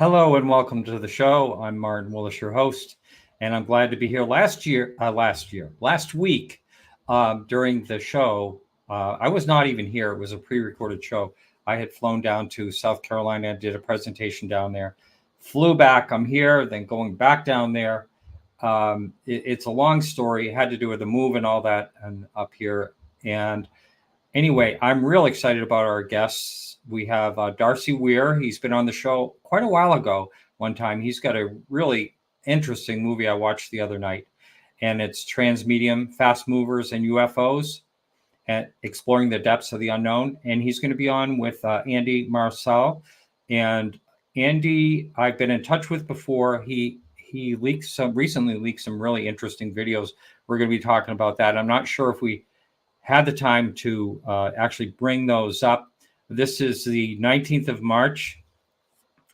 Hello and welcome to the show. I'm Martin Willis, your host, and I'm glad to be here. Last week, during the show, I was not even here. It was a pre-recorded show. I had flown down to South Carolina and did a presentation down there. Flew back. I'm here, then going back down there. It's a long story. It had to do with the move and all that, and up here. And anyway, I'm real excited about our guests. We have Darcy Weir. He's been on the show quite a while ago. One time, he's got a really interesting movie I watched the other night, and it's Transmedium Fastmovers and UFOs, and exploring the depths of the unknown. And he's going to be on with Andy Marcial. And Andy, I've been in touch with before. He recently leaked some really interesting videos. We're going to be talking about that. I'm not sure if we had the time to actually bring those up. This is the 19th of March.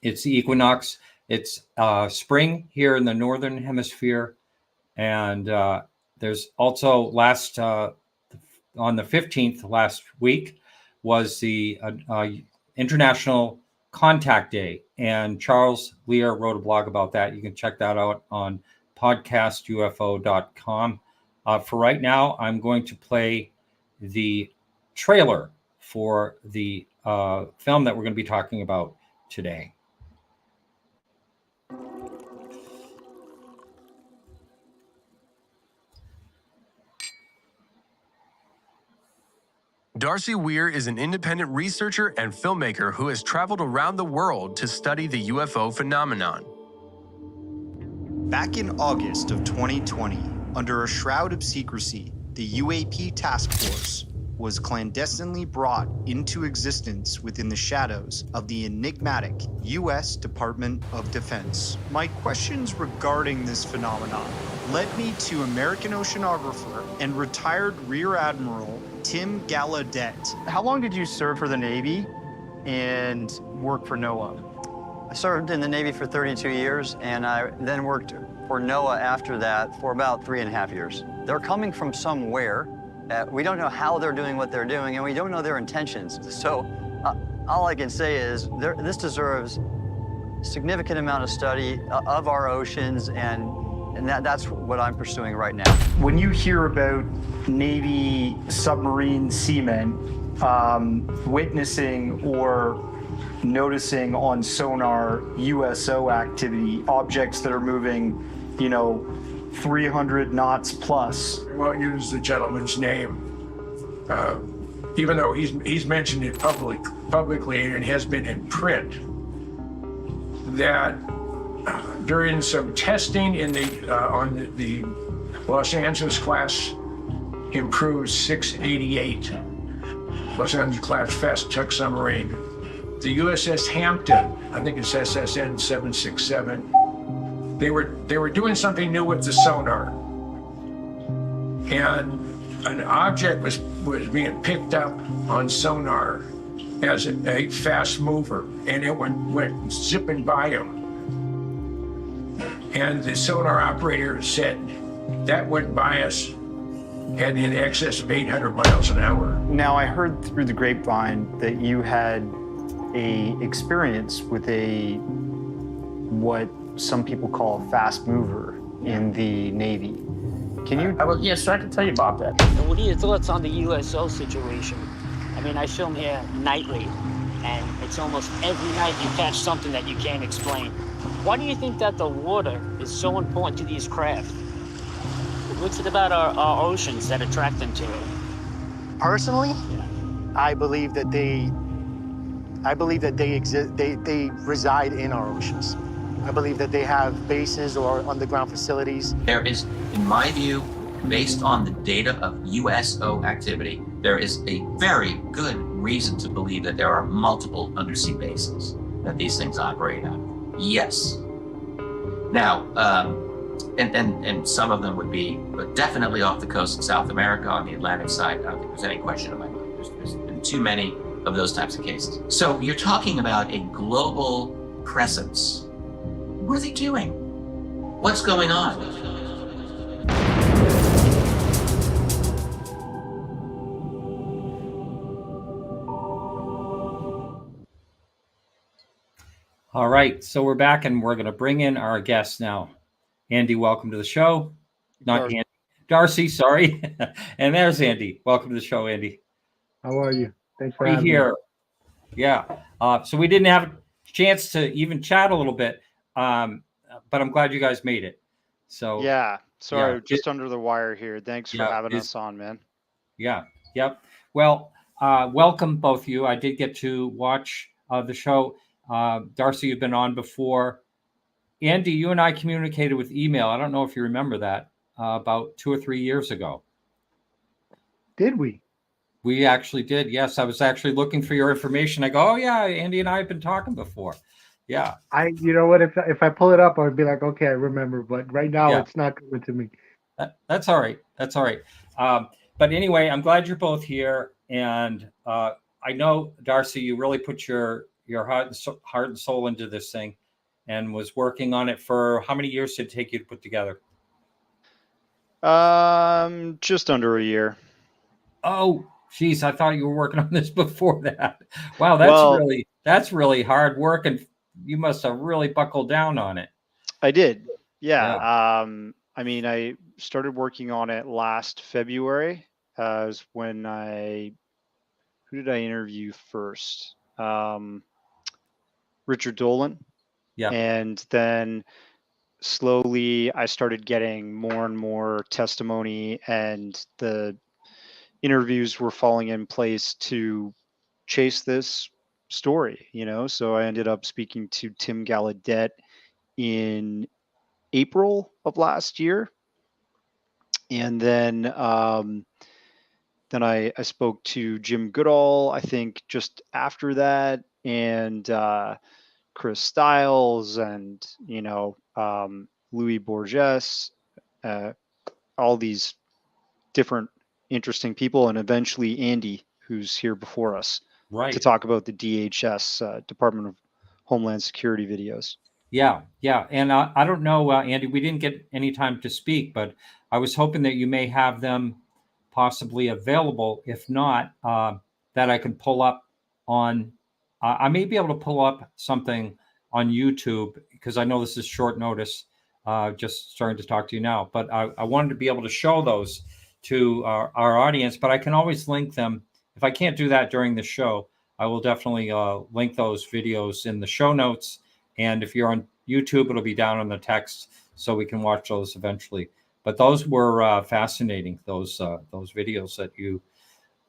It's the equinox. It's spring here in the Northern Hemisphere. And there's also on the 15th last week was the International Contact Day. And Charles Lear wrote a blog about that. You can check that out on podcastufo.com. For right now, I'm going to play the trailer for the film that we're going to be talking about today. Darcy Weir is an independent researcher and filmmaker who has traveled around the world to study the UFO phenomenon. Back in August of 2020, under a shroud of secrecy, the UAP task force was clandestinely brought into existence within the shadows of the enigmatic U.S. Department of Defense. My questions regarding this phenomenon led me to American oceanographer and retired Rear Admiral Tim Gallaudet. How long did you serve for the Navy and work for NOAA? I served in the Navy for 32 years, and I then worked for NOAA after that for about 3.5 years. They're coming from somewhere. We don't know how they're doing what they're doing, and we don't know their intentions. So all I can say is this deserves a significant amount of study of our oceans, and that's what I'm pursuing right now. When you hear about Navy submarine seamen witnessing or noticing on sonar USO activity, objects that are moving, 300 knots plus. I won't use the gentleman's name, even though he's mentioned it publicly and has been in print, that during some testing in on the Los Angeles class improved 688 Los Angeles class fast tug submarine, the USS Hampton, I think it's SSN 767. They were doing something new with the sonar, and an object was being picked up on sonar as a fast mover, and it went zipping by them. And the sonar operator said that went by us at in excess of 800 miles an hour. Now, I heard through the grapevine that you had a experience with what some people call a fast mover in the Navy. Can you? Yes, I can tell you about that. And what are your thoughts on the USO situation? I mean, I film here nightly, and it's almost every night you catch something that you can't explain. Why do you think that the water is so important to these craft? What's it about our oceans that attract them to it? Personally, I believe that they exist. They reside in our oceans. I believe that they have bases or underground facilities. There is, in my view, based on the data of USO activity, there is a very good reason to believe that there are multiple undersea bases that these things operate out of. Yes. Now, and some of them would be definitely off the coast of South America on the Atlantic side. I don't think there's any question in my mind. There's been too many of those types of cases. So you're talking about a global presence. What are they doing? What's going on? All right, so we're back, and we're going to bring in our guest now. Andy, welcome to the show. Not Darcy. Andy. Darcy, sorry. And there's Andy. Welcome to the show, Andy. How are you? Thanks for We having me. here. Yeah. So we didn't have a chance to even chat a little bit, but I'm glad you guys made it. So yeah, sorry, yeah. just under the wire here. Thanks for having us on, man. Yeah. Yep. Well, welcome both of you. I did get to watch the show. Darcy, you've been on before. Andy, you and I communicated with email. I don't know if you remember that, about 2 or 3 years ago. Did we? We actually did. Yes, I was actually looking for your information. I go, oh yeah, Andy and I have been talking before. Yeah. You know what? If I pull it up, I'd be like, okay, I remember. But right now, it's not coming to me. That's all right. That's all right. But anyway, I'm glad you're both here, and I know, Darcy, you really put your heart and soul into this thing, and was working on it for how many years did it take you to put together? Just under a year. Oh, geez, I thought you were working on this before that. Wow, that's really hard work, and you must have really buckled down on it. I did. Yeah. I mean, I started working on it last February. Is when who did I interview first? Richard Dolan. Yeah. And then slowly I started getting more and more testimony, and the interviews were falling in place to chase this story, So I ended up speaking to Tim Gallaudet in April of last year. And then I spoke to Jim Goodall, I think just after that, and Chris Stiles, and Louis Borges, all these different interesting people, and eventually Andy, who's here before us, right, to talk about the DHS, Department of Homeland Security videos. Yeah. And I don't know, Andy, we didn't get any time to speak, but I was hoping that you may have them possibly available. If not, that I can pull up on, I may be able to pull up something on YouTube, because I know this is short notice, just starting to talk to you now, but I wanted to be able to show those to our audience, but I can always link them. If I can't do that during the show, I will definitely link those videos in the show notes. And if you're on YouTube, it'll be down on the text, so we can watch those eventually. But those were fascinating, those videos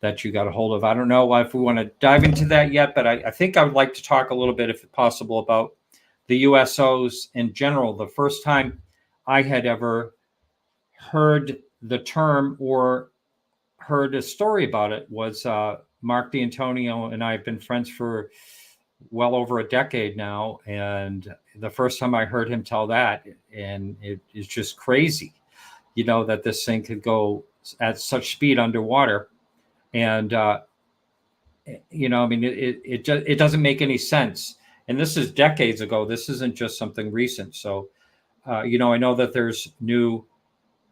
that you got a hold of. I don't know if we want to dive into that yet, but I think I would like to talk a little bit, if possible, about the USOs in general. The first time I had ever heard the term or heard a story about it was Mark D'Antonio and I have been friends for well over a decade now. And the first time I heard him tell that, and it is just crazy, that this thing could go at such speed underwater. And, I mean, it doesn't make any sense. And this is decades ago. This isn't just something recent. So, I know that there's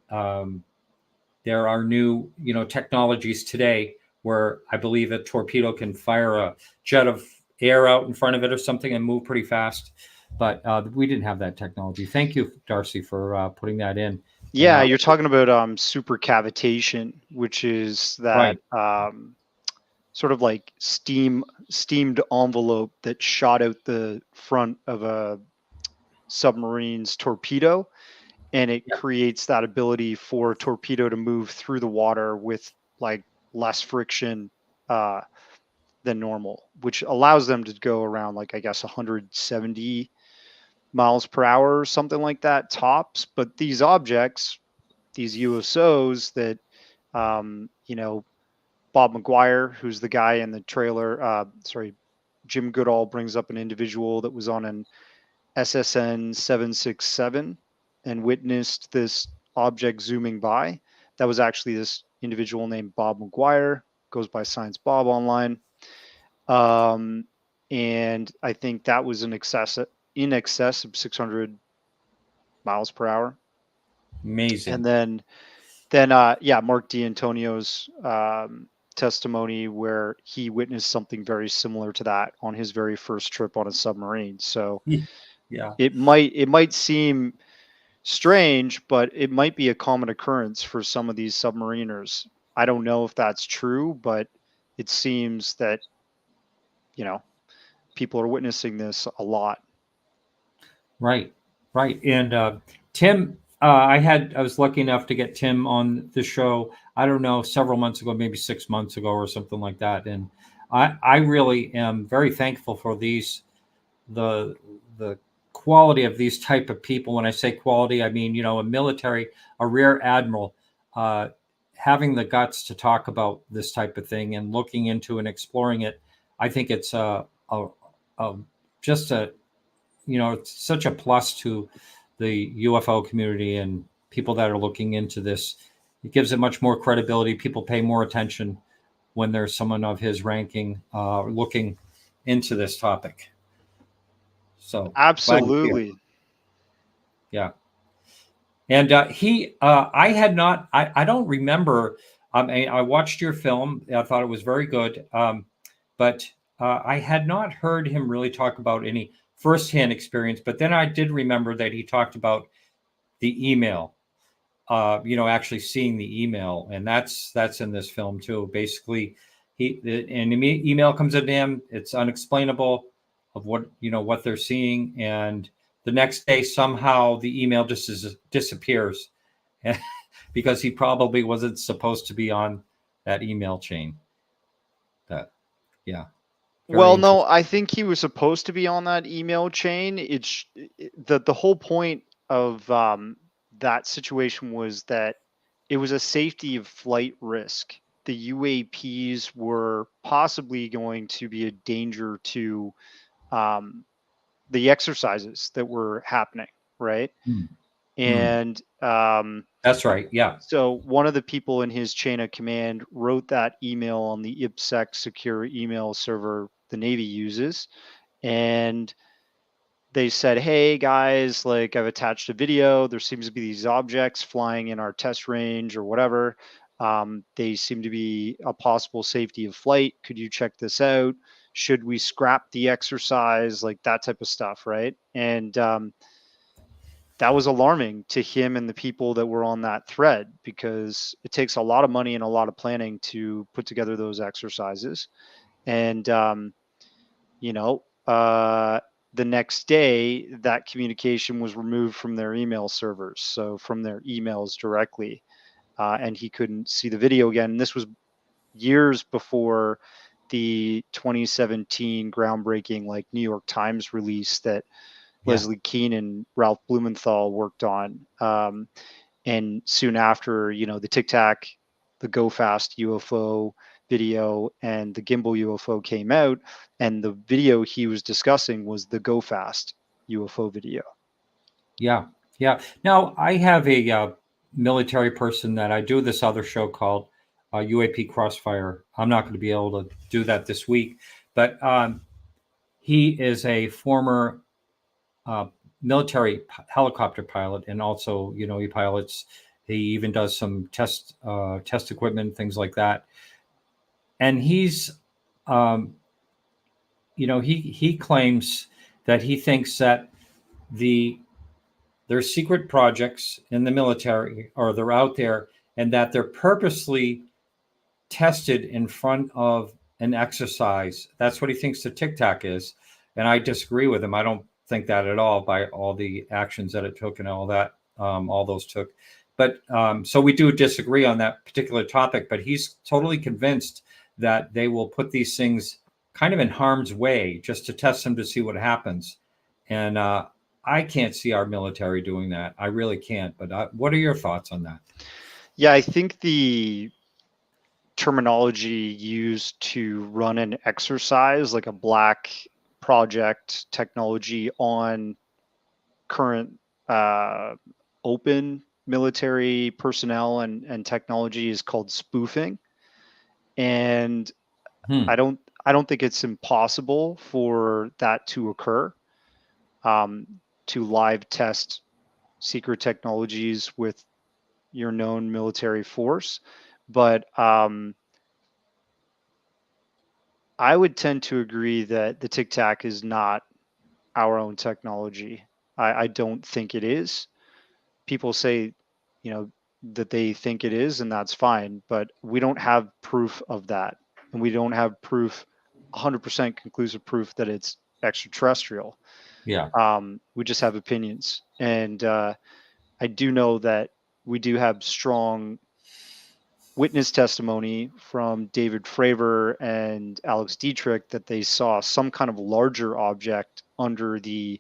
there are new, technologies today where I believe a torpedo can fire a jet of air out in front of it or something and move pretty fast. But we didn't have that technology. Thank you, Darcy, for putting that in. Yeah, you're talking about supercavitation, which is that sort of like steamed envelope that shot out the front of a submarine's torpedo, and it creates that ability for a torpedo to move through the water with like less friction than normal, which allows them to go around like, I guess, 170 miles per hour or something like that tops. But these objects, these USOs that, Bob McGuire, who's the guy in the trailer, Jim Goodall brings up an individual that was on an SSN 767 and witnessed this object zooming by. That was actually this individual named Bob McGuire, goes by Science Bob online. And I think that was in excess of 600 miles per hour. Amazing. And then Mark D'Antonio's testimony where he witnessed something very similar to that on his very first trip on a submarine. So Yeah. it might seem strange, but it might be a common occurrence for some of these submariners. I don't know if that's true, but it seems that, people are witnessing this a lot. Right. And Tim, I was lucky enough to get Tim on the show. I don't know, several months ago, maybe 6 months ago or something like that. And I really am very thankful for the quality of these type of people. When I say quality, I mean, a rear admiral, having the guts to talk about this type of thing and looking into and exploring it. I think it's it's such a plus to the UFO community and people that are looking into this. It gives it much more credibility. People pay more attention when there's someone of his ranking looking into this topic. So absolutely, yeah. And I don't remember. I watched your film. I thought it was very good, but I had not heard him really talk about any firsthand experience. But then I did remember that he talked about the email. Actually seeing the email, and that's in this film too. Basically, an email comes into him. It's unexplainable of what they're seeing, and the next day somehow the email just disappears because he probably wasn't supposed to be on that email chain. Well, no, I think he was supposed to be on that email chain. The whole point of that situation was that it was a safety of flight risk. The UAPs were possibly going to be a danger to the exercises that were happening, right? And that's right. Yeah. So one of the people in his chain of command wrote that email on the IPSec secure email server the Navy uses, and they said, hey guys, like, I've attached a video. There seems to be these objects flying in our test range or whatever. They seem to be a possible safety of flight. Could you check this out? Should we scrap the exercise? Like that type of stuff, right? And that was alarming to him and the people that were on that thread, because it takes a lot of money and a lot of planning to put together those exercises. And the next day, that communication was removed from their email servers, so from their emails directly, and he couldn't see the video again. And this was years before the 2017 groundbreaking, like, New York Times release that Leslie Keane and Ralph Blumenthal worked on. And soon after, the Tic Tac, the Go Fast UFO video, and the gimbal UFO came out, and the video he was discussing was the Go Fast UFO video. Yeah. Now, I have a military person that I do this other show called UAP Crossfire. I'm not going to be able to do that this week, but he is a former military helicopter pilot, and also, he pilots. He even does some test equipment, things like that. And he's, he claims that he thinks that there's secret projects in the military, or they're out there, and that they're purposely tested in front of an exercise. That's what he thinks the Tic Tac is. And I disagree with him. I don't think that at all, by all the actions that it took and all that, all those took. But so we do disagree on that particular topic, but he's totally convinced that they will put these things kind of in harm's way just to test them to see what happens. And I can't see our military doing that. I really can't. But what are your thoughts on that? Yeah, I think the terminology used to run an exercise, like a black project technology on current open military personnel and technology, is called spoofing. And I don't think it's impossible for that to occur, to live test secret technologies with your known military force. But I would tend to agree that the Tic Tac is not our own technology. I don't think it is. People say, you know, that they think it is, and that's fine, but we don't have proof of that. And we don't have proof, 100% conclusive proof that it's extraterrestrial. Yeah. We just have opinions. And I do know that we do have strong witness testimony from David Fravor and Alex Dietrich that they saw some kind of larger object under the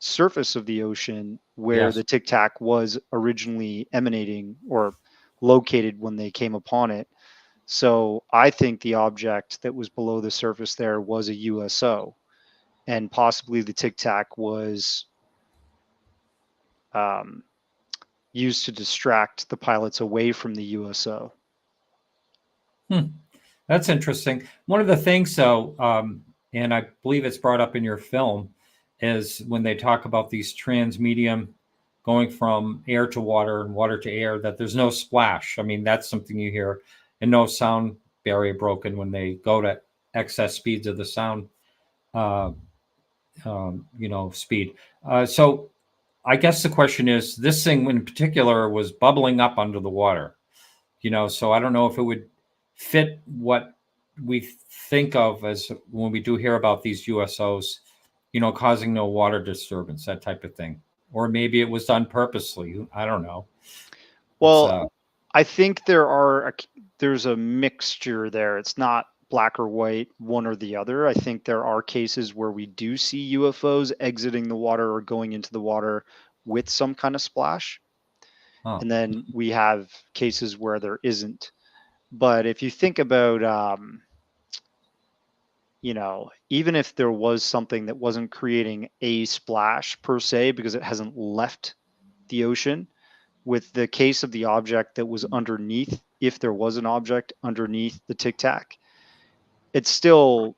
surface of the ocean where Yes. the Tic Tac was originally emanating or located when they came upon it. So I think the object that was below the surface there was a USO, and possibly the Tic Tac was used to distract the pilots away from the USO. That's interesting. One of the things, though, and I believe it's brought up in your film, is when they talk about these transmedium going from air to water and water to air, that there's no splash. I mean, that's something you hear, and no sound barrier broken when they go to excess speeds of the sound, speed. So I guess the question is, this thing in particular was bubbling up under the water, so I don't know if it would fit what we think of as when we do hear about these USOs, causing no water disturbance, that type of thing. Or maybe it was done purposely. I don't know. Well, I think there's a mixture there. It's not black or white, one or the other. I think there are cases where we do see UFOs exiting the water or going into the water with some kind of splash. Oh. And then we have cases where there isn't. But if you think about, even if there was something that wasn't creating a splash per se, because it hasn't left the ocean, with the case of the object that was underneath, if there was an object underneath the Tic Tac, it's still,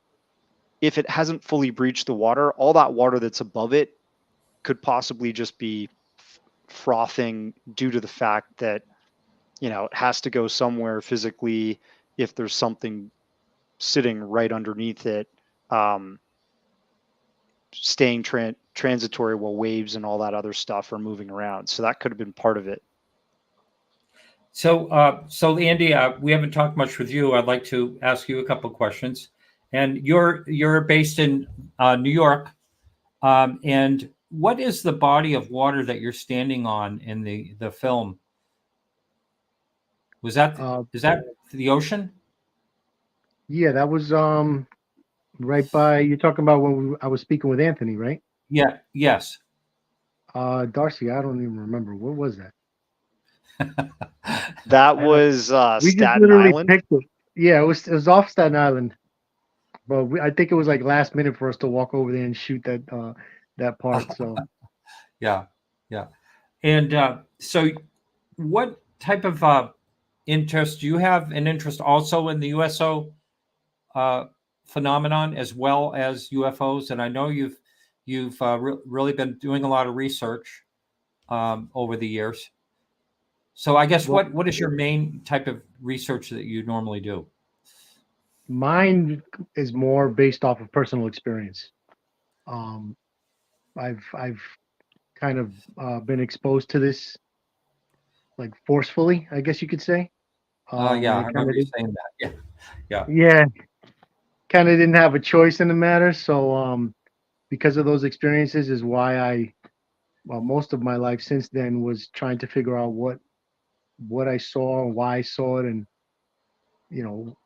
if it hasn't fully breached the water, all that water that's above it could possibly just be frothing due to the fact that, it has to go somewhere physically if there's something sitting right underneath it, staying transitory while waves and all that other stuff are moving around. So that could have been part of it. So Andy, we haven't talked much with you. I'd like to ask you a couple of questions. And you're based in New York. And what is the body of water that you're standing on in the film? Is that the ocean? Yeah, that was right by, you're talking about when I was speaking with Anthony, right? Yeah. Yes. Darcy, I don't even remember. What was that? That was we Staten just literally Island. picked it. Yeah, it was off Staten Island, but I think it was like last minute for us to walk over there and shoot that part. So yeah. And so, what type of interest do you have? An interest also in the USO phenomenon as well as UFOs? And I know you've really been doing a lot of research over the years. So I guess what is your main type of research that you normally do? mine is more based off of personal experience. I've kind of been exposed to this like forcefully, I guess you could say. Yeah, I remember you saying that. Yeah, kind of didn't have a choice in the matter. So because of those experiences is why most of my life since then was trying to figure out what I saw and why I saw it, and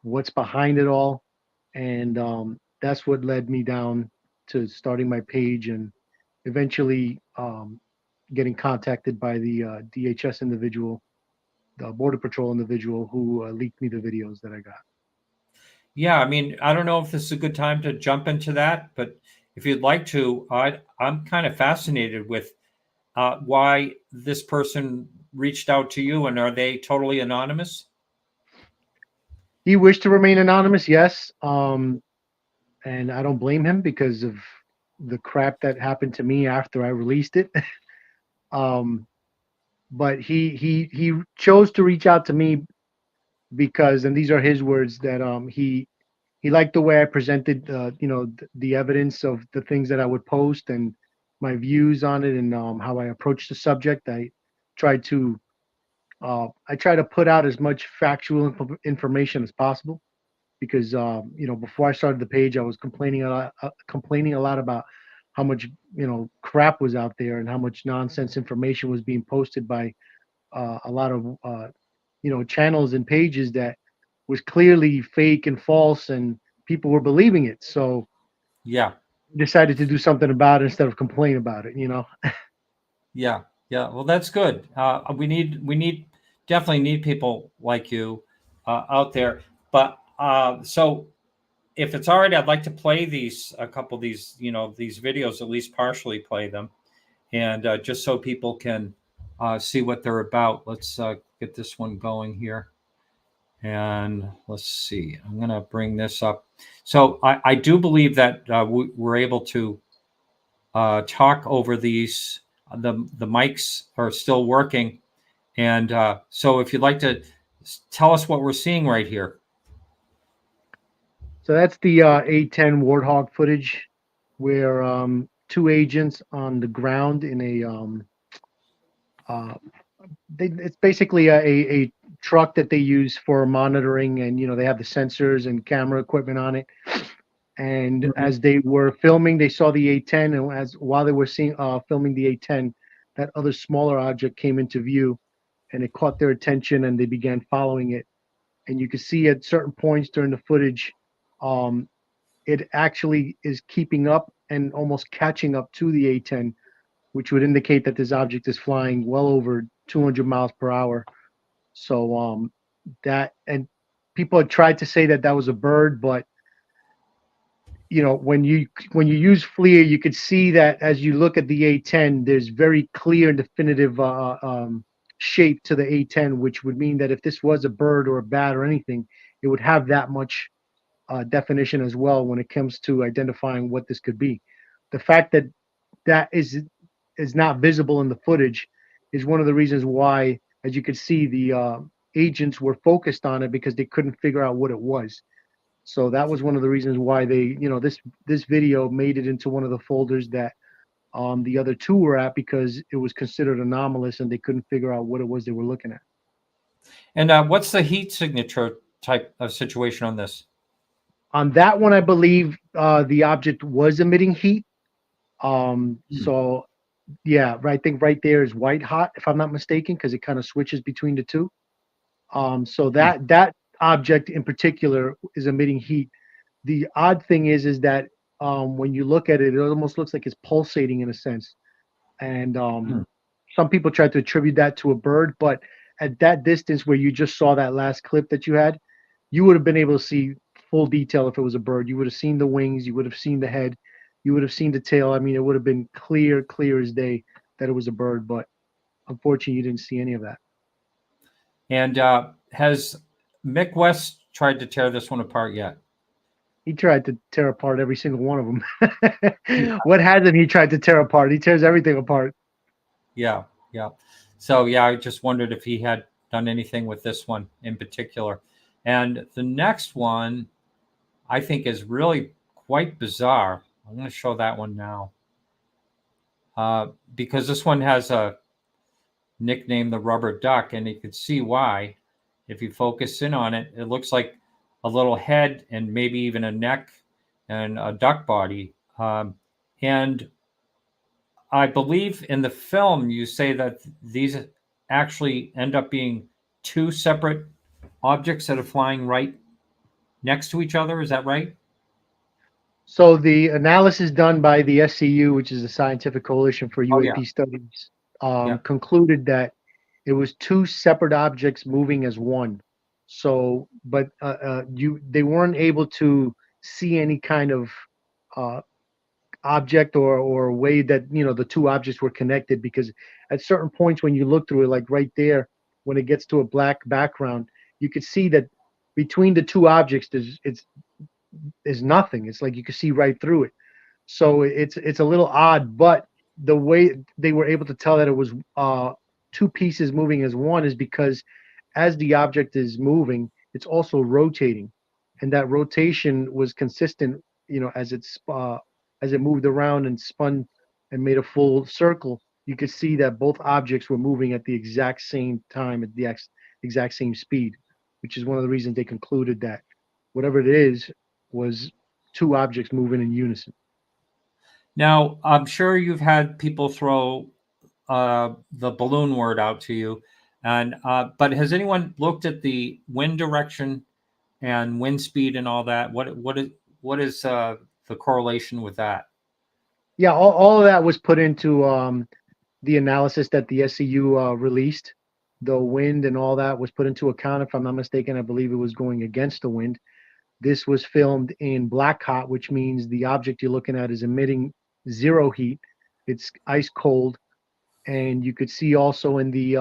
what's behind it all. And that's what led me down to starting my page and eventually getting contacted by the DHS individual, the Border Patrol individual who leaked me the videos that I got. Yeah, I mean, I don't know if this is a good time to jump into that, but if you'd like to, I'm kind of fascinated with why this person reached out to you, and are they totally anonymous? He wished to remain anonymous, yes. And I don't blame him because of the crap that happened to me after I released it. But he chose to reach out to me because, and these are his words, that he he liked the way I presented, the evidence of the things that I would post and my views on it, and how I approached the subject. Tried to I try to put out as much factual information as possible, because before I started the page, I was complaining a lot about how much crap was out there and how much nonsense information was being posted by a lot of channels and pages that was clearly fake and false, and people were believing it. So Yeah. decided to do something about it instead of complain about it. Yeah. Yeah. Well, that's good. We definitely need people like you out there. But so if it's all right, I'd like to play a couple of these, these videos, at least partially play them, and just so people can see what they're about. Let's get this one going here. And let's see, I'm going to bring this up. So I do believe that we're able to talk over these. The mics are still working. And so if you'd like to tell us what we're seeing right here. So that's the A10 Warthog footage, where two agents on the ground in it's basically a truck that they use for monitoring, and they have the sensors and camera equipment on it. And as they were filming, they saw the A10, and while they were filming the A10, that other smaller object came into view, and it caught their attention, and they began following it. And you can see at certain points during the footage, it actually is keeping up and almost catching up to the A10, which would indicate that this object is flying well over 200 miles per hour. So and people had tried to say that was a bird, but when you use FLIR, you could see that as you look at the A10, there's very clear and definitive shape to the A10, which would mean that if this was a bird or a bat or anything, it would have that much definition as well when it comes to identifying what this could be. The fact that is not visible in the footage is one of the reasons why, as you can see, the agents were focused on it, because they couldn't figure out what it was. So that was one of the reasons why they, this video made it into one of the folders that the other two were at, because it was considered anomalous and they couldn't figure out what it was they were looking at. And what's the heat signature type of situation on this? On that one, I believe the object was emitting heat. So yeah, I think right there is white hot, if I'm not mistaken, because it kind of switches between the two. So that object in particular is emitting heat. The odd thing is that when you look at it, it almost looks like it's pulsating in a sense. And some people try to attribute that to a bird, but at that distance where you just saw that last clip that you had, you would have been able to see full detail if it was a bird. You would have seen the wings, you would have seen the head, you would have seen the tail. I mean, it would have been clear as day that it was a bird, but unfortunately you didn't see any of that. And has Mick West tried to tear this one apart yet? He tried to tear apart every single one of them. What hasn't he tried to tear apart? He tears everything apart. Yeah. So yeah, I just wondered if he had done anything with this one in particular. And the next one, I think, is really quite bizarre. I'm going to show that one now, because this one has a nickname, the rubber duck, and you can see why. If you focus in on it, it looks like a little head and maybe even a neck and a duck body. And I believe in the film you say that these actually end up being two separate objects that are flying right next to each other. Is that right? So the analysis done by the SCU, which is the Scientific Coalition for UAP Studies, concluded that it was two separate objects moving as one. So, but they weren't able to see any kind of object or way that the two objects were connected, because at certain points when you look through it, like right there, when it gets to a black background, you could see that between the two objects there's nothing. It's like you can see right through it. So it's a little odd, but the way they were able to tell that it was two pieces moving as one is because as the object is moving, it's also rotating. and that rotation was consistent. As it moved around and spun and made a full circle, you could see that both objects were moving at the exact same time at the exact same speed, which is one of the reasons they concluded that whatever it is was two objects moving in unison. Now, I'm sure you've had people throw the balloon word out to you, and but has anyone looked at the wind direction and wind speed and all that? What is the correlation with that? Yeah, all of that was put into the analysis that the SCU released. The wind and all that was put into account. If I'm not mistaken, I believe it was going against the wind. This was filmed in black hot, which means the object you're looking at is emitting zero heat. It's ice cold, and you could see also in the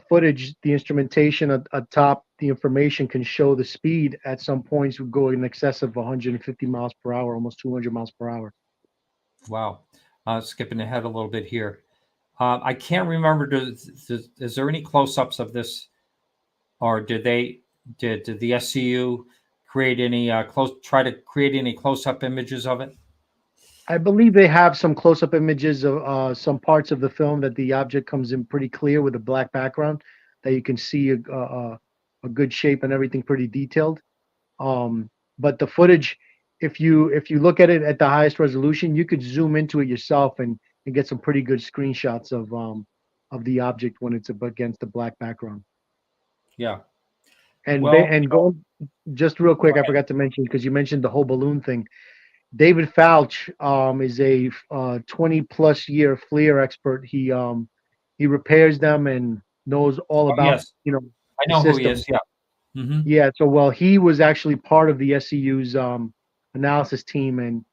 footage, the instrumentation atop the information can show the speed at some points would go in excess of 150 miles per hour, almost 200 miles per hour. Wow. Skipping ahead a little bit here. I can't remember. Is there any close-ups of this, or did the SCU create any try to create any close-up images of it? I believe they have some close-up images of some parts of the film that the object comes in pretty clear with a black background, that you can see a good shape and everything pretty detailed. But the footage, if you look at it at the highest resolution, you could zoom into it yourself and get some pretty good screenshots of the object when it's up against the black background. Yeah. And going just real quick, I forgot to mention, because you mentioned the whole balloon thing. David Fauch is a 20-plus year FLIR expert. He repairs them and knows all about I know the who he system. is. Yeah. Mm-hmm. Yeah. So he was actually part of the SCU's analysis team, and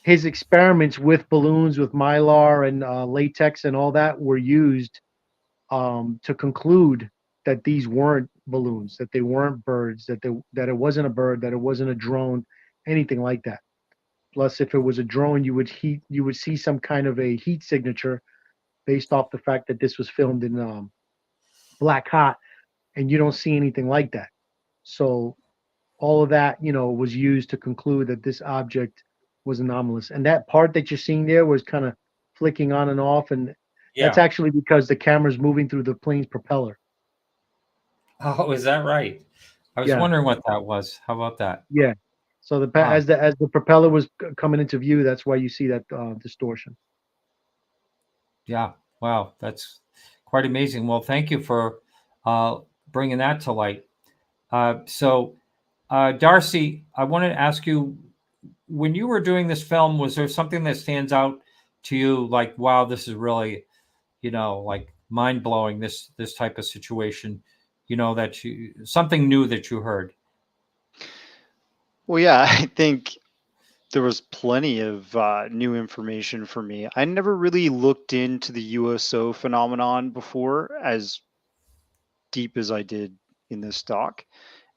his experiments with balloons, with mylar and latex and all that were used to conclude that these weren't balloons, that they weren't birds, that it wasn't a bird, that it wasn't a drone, anything like that. Plus, if it was a drone, you would see some kind of a heat signature based off the fact that this was filmed in black hot, and you don't see anything like that. So all of that, was used to conclude that this object was anomalous. And that part that you're seeing there was kind of flicking on and off, and that's actually because the camera's moving through the plane's propeller. Oh, is that right? I was wondering what that was. How about that? Yeah. So as the propeller was coming into view, that's why you see that distortion. Yeah. Wow, that's quite amazing. Well, thank you for bringing that to light. So, Darcy, I wanted to ask you, when you were doing this film, was there something that stands out to you, like, wow, this is really, like mind blowing, this type of situation, something new that you heard? Well, yeah, I think there was plenty of new information for me. I never really looked into the USO phenomenon before as deep as I did in this doc.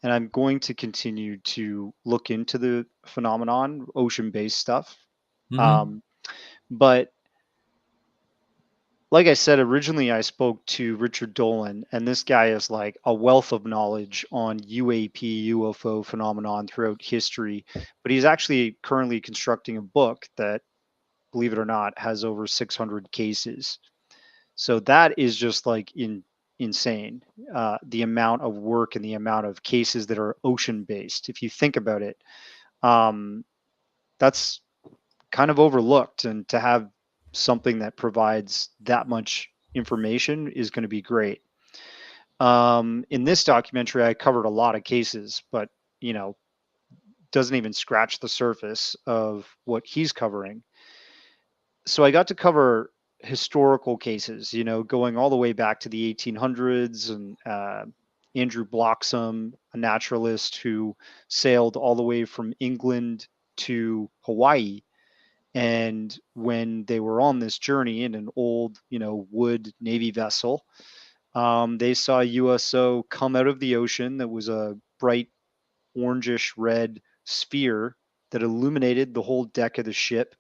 And I'm going to continue to look into the phenomenon, ocean-based stuff. Mm-hmm. But like I said, originally I spoke to Richard Dolan, and this guy is like a wealth of knowledge on UAP, UFO phenomenon throughout history. But he's actually currently constructing a book that, believe it or not, has over 600 cases. So that is just like insane, the amount of work and the amount of cases that are ocean-based. If you think about it, that's kind of overlooked, and to have something that provides that much information is going to be great. In this documentary, I covered a lot of cases, but doesn't even scratch the surface of what he's covering. So I got to cover historical cases, going all the way back to the 1800s, and Andrew Bloxham, a naturalist who sailed all the way from England to Hawaii. And when they were on this journey in an old, wood Navy vessel, they saw a USO come out of the ocean that was a bright orangish red sphere that illuminated the whole deck of the ship,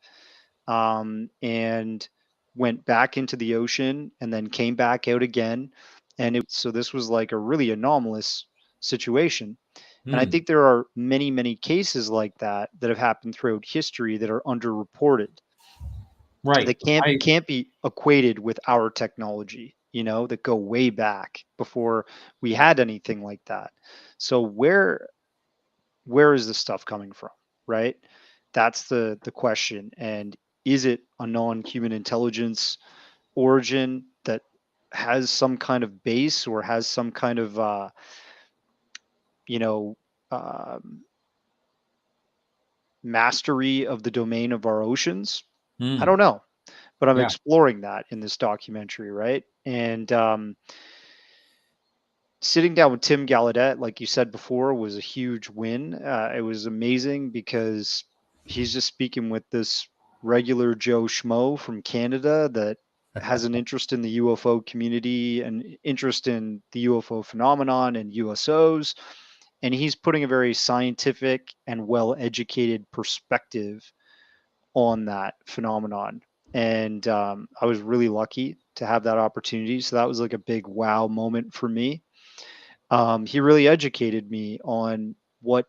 and went back into the ocean and then came back out again. And so this was like a really anomalous situation. And I think there are many, many cases like that that have happened throughout history that are underreported. Right. That can't be equated with our technology, that go way back before we had anything like that. So where is this stuff coming from, right? That's the question. And is it a non-human intelligence origin that has some kind of base or has some kind of you know mastery of the domain of our oceans? I don't know, but I'm Yeah. exploring that in this documentary, right? And sitting down with Tim Gallaudet, like you said before, was a huge win. It was amazing because he's just speaking with this regular Joe Schmo from Canada that has an interest in the UFO community and interest in the UFO phenomenon and USOs. And he's putting a very scientific and well-educated perspective on that phenomenon. And I was really lucky to have that opportunity. So that was like a big wow moment for me. He really educated me on what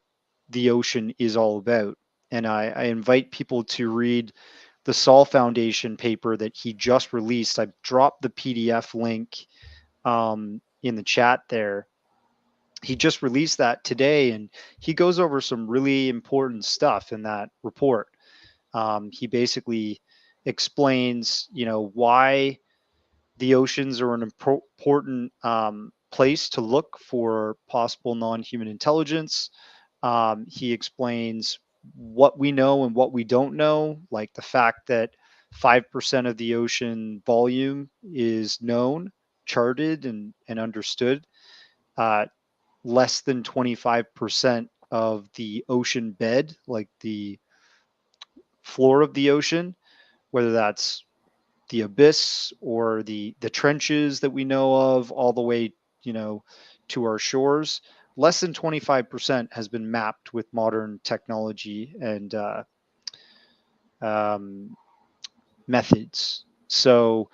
the ocean is all about. And I invite people to read the Sol Foundation paper that he just released. I dropped the PDF link in the chat there. He just released that today, and he goes over some really important stuff in that report. He basically explains, why the oceans are an important place to look for possible non-human intelligence. He explains what we know and what we don't know, like the fact that 5% of the ocean volume is known, charted, and understood. Less than 25% of the ocean bed, like the floor of the ocean, whether that's the abyss or the trenches that we know of, all the way to our shores, less than 25% has been mapped with modern technology and methods. So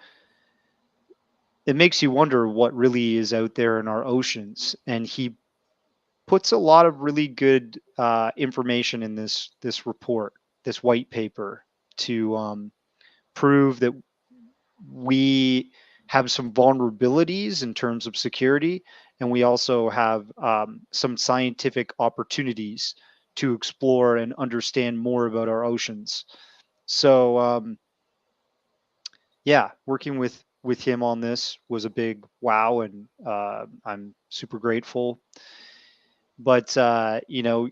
it makes you wonder what really is out there in our oceans. And he puts a lot of really good information in this report, this white paper, to prove that we have some vulnerabilities in terms of security, and we also have some scientific opportunities to explore and understand more about our oceans. So yeah, working with him on this was a big wow, and I'm super grateful. But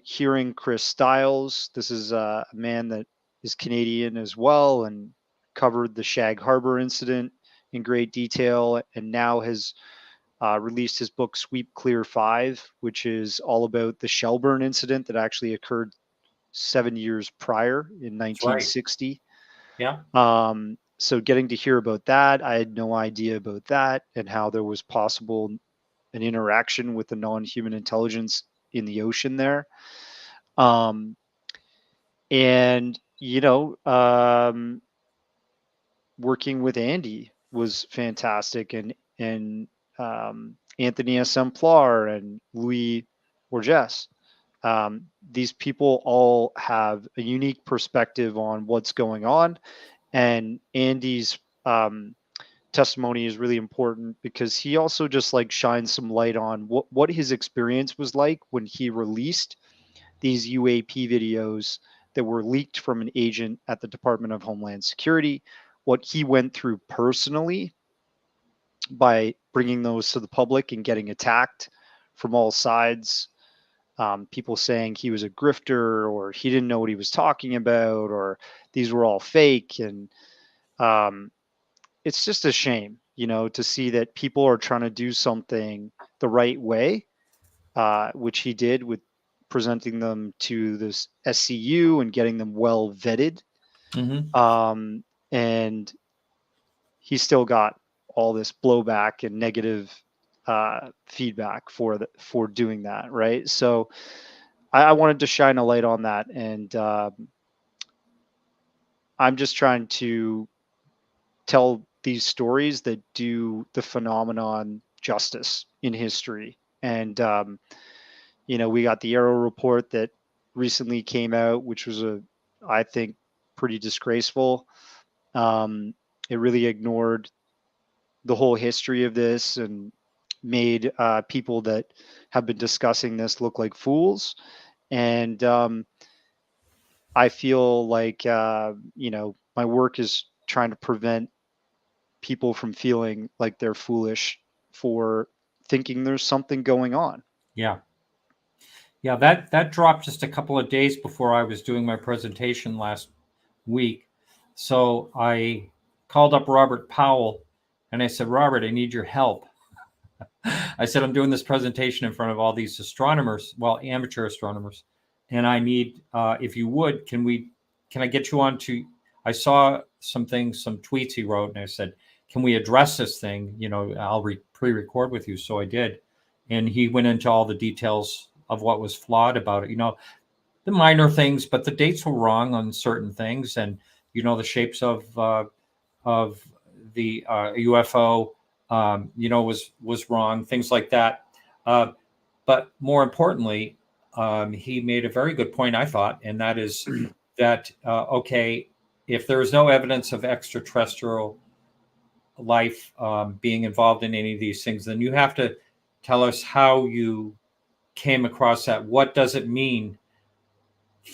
hearing Chris Stiles, this is a man that is Canadian as well and covered the Shag Harbor incident in great detail, and now has released his book Sweep Clear 5, which is all about the Shelburne incident that actually occurred 7 years prior in 1960. Yeah. So getting to hear about that, I had no idea about that, and how there was possible an interaction with the non-human intelligence in the ocean there. And working with Andy was fantastic, and Anthony Exemplar and Louis Borges. These people all have a unique perspective on what's going on, and Andy's testimony is really important because he also just like shines some light on what his experience was like when he released these UAP videos that were leaked from an agent at the Department of Homeland Security, what he went through personally by bringing those to the public and getting attacked from all sides. People saying he was a grifter, or he didn't know what he was talking about, or these were all fake. And it's just a shame, to see that people are trying to do something the right way, which he did with presenting them to this SCU and getting them well vetted. Mm-hmm. And he still got all this blowback and negative feedback for doing that, right? So I wanted to shine a light on that, and I'm just trying to tell these stories that do the phenomenon justice in history. And we got the AARO report that recently came out, which was I think, pretty disgraceful. It really ignored the whole history of this and made people that have been discussing this look like fools. And I feel like, my work is trying to prevent people from feeling like they're foolish for thinking there's something going on. Yeah. Yeah, that dropped just a couple of days before I was doing my presentation last week. So I called up Robert Powell and I said, Robert, I need your help. I said, I'm doing this presentation in front of all these astronomers, well, amateur astronomers. And I need, if you would, can I get you on to, I saw some tweets he wrote, and I said, can we address this thing? I'll pre-record with you. So I did. And he went into all the details of what was flawed about it. The minor things, but the dates were wrong on certain things. And, the shapes of the UFO, was wrong, things like that. But more importantly, he made a very good point, I thought, and that is that, okay, if there is no evidence of extraterrestrial life being involved in any of these things, then you have to tell us how you came across that. What does it mean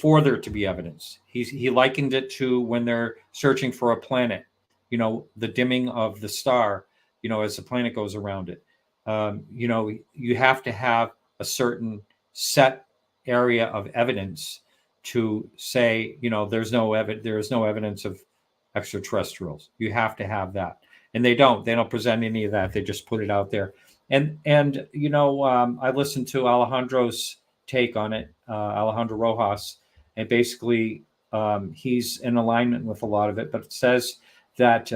for there to be evidence? He likened it to when they're searching for a planet, the dimming of the star, as the planet goes around it. You have to have a certain set area of evidence to say, there is no evidence of extraterrestrials. You have to have that. And they don't present any of that. They just put it out there. And I listened to Alejandro's take on it, Alejandro Rojas, and basically he's in alignment with a lot of it, but it says that,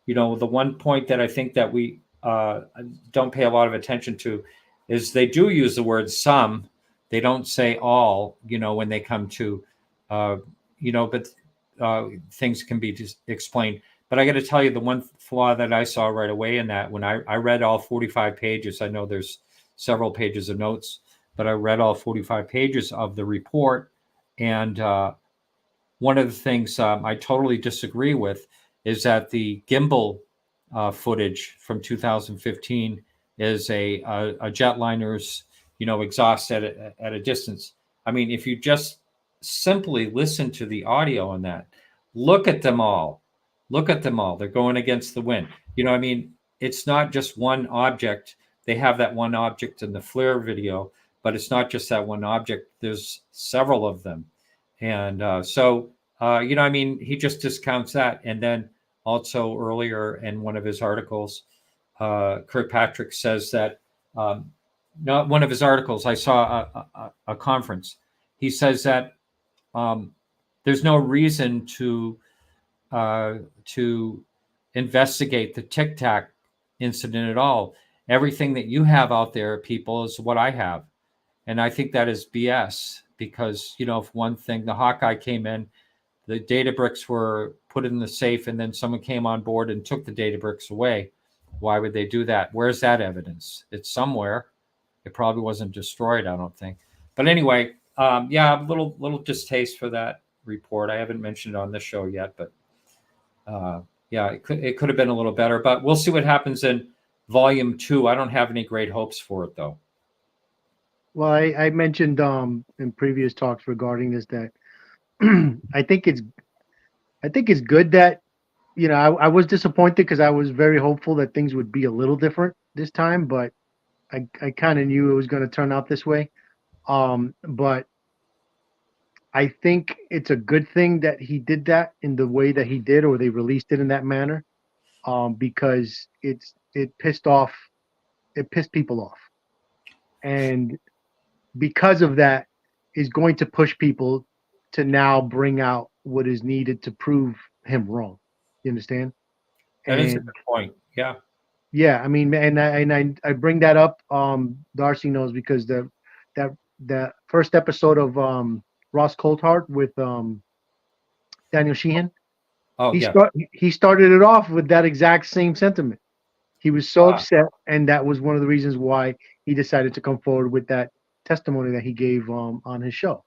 the one point that I think that we don't pay a lot of attention to is they do use the word some. They don't say all, when they come to, but things can be just explained. But I got to tell you, the one flaw that I saw right away in that, when I read all 45 pages, I know there's several pages of notes, but I read all 45 pages of the report. And one of the things I totally disagree with is that the gimbal footage from 2015 is a jetliner's, exhaust at a distance. I mean, if you just simply listen to the audio on that, look at them all. They're going against the wind. It's not just one object. They have that one object in the FLIR video, but it's not just that one object. There's several of them. And he just discounts that. And then also earlier in one of his articles, Kirkpatrick says that, not one of his articles, I saw a conference. He says that there's no reason to investigate the Tic Tac incident at all. Everything that you have out there, people, is what I have. And I think that is BS because, if one thing, the Hawkeye came in, the data bricks were put in the safe, and then someone came on board and took the data bricks away. Why would they do that? Where's that evidence? It's somewhere. It probably wasn't destroyed, I don't think. But anyway, a little distaste for that report. I haven't mentioned it on this show yet, but it could have been a little better. But we'll see what happens in volume 2. I don't have any great hopes for it, though. Well, I mentioned in previous talks regarding this that I think it's good that I was disappointed because I was very hopeful that things would be a little different this time, but I kind of knew it was going to turn out this way. But I think it's a good thing that he did that in the way that he did, or they released it in that manner, because it pissed people off, and because of that, is going to push people to now bring out what is needed to prove him wrong. You understand? That is a good point. Yeah. Yeah, I mean, and I bring that up. Darcy knows because the first episode of Ross Coulthard with Daniel Sheehan. Oh, he started it off with that exact same sentiment. He was so upset, and that was one of the reasons why he decided to come forward with that testimony that he gave on his show.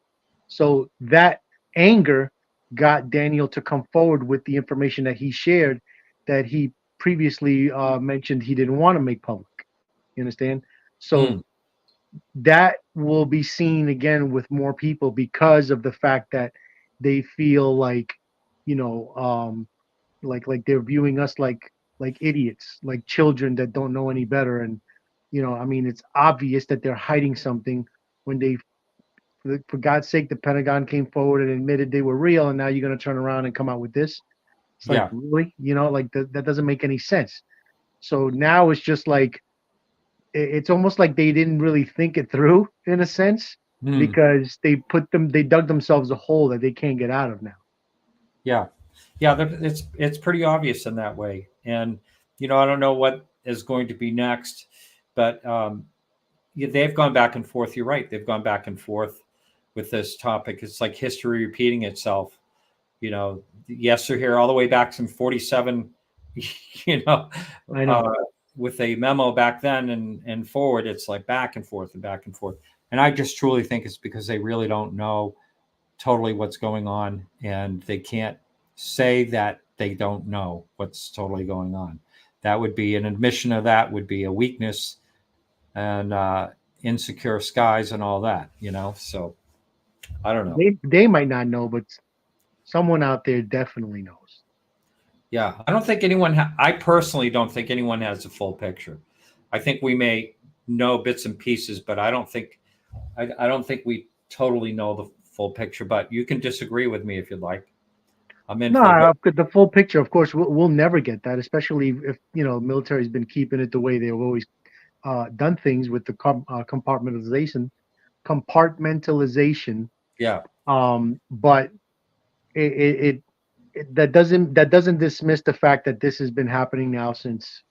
So that anger got Daniel to come forward with the information that he shared that he previously mentioned he didn't want to make public. You understand? So that will be seen again with more people because of the fact that they feel like, you know, like they're viewing us like idiots, like children that don't know any better. And, you know, I mean, it's obvious that they're hiding something when they, for God's sake, the Pentagon came forward and admitted they were real, and now you're going to turn around and come out with this. It's like, really? You know, like that doesn't make any sense. So now it's just like, it's almost like they didn't really think it through in a sense, because they dug themselves a hole that they can't get out of now. Yeah. It's pretty obvious in that way. And, you know, I don't know what is going to be next, but they've gone back and forth. You're right. They've gone back and forth with this topic. It's like history repeating itself. You know, yes, they're here all the way back from 47, you know, I know. With a memo back then and forward, it's like back and forth and back and forth. And I just truly think it's because they really don't know totally what's going on, and they can't say that they don't know what's totally going on. That would be an admission of that would be a weakness and insecure skies and all that, you know? So I don't know. They might not know, but someone out there definitely knows. Yeah, I don't think anyone. I personally don't think anyone has the full picture. I think we may know bits and pieces, but I don't think we totally know the full picture. But you can disagree with me if you'd like. I'm in. No, the full picture. Of course, we'll never get that, especially if, you know, military's been keeping it the way they've always done things with the compartmentalization. Yeah. But that doesn't dismiss the fact that this has been happening now since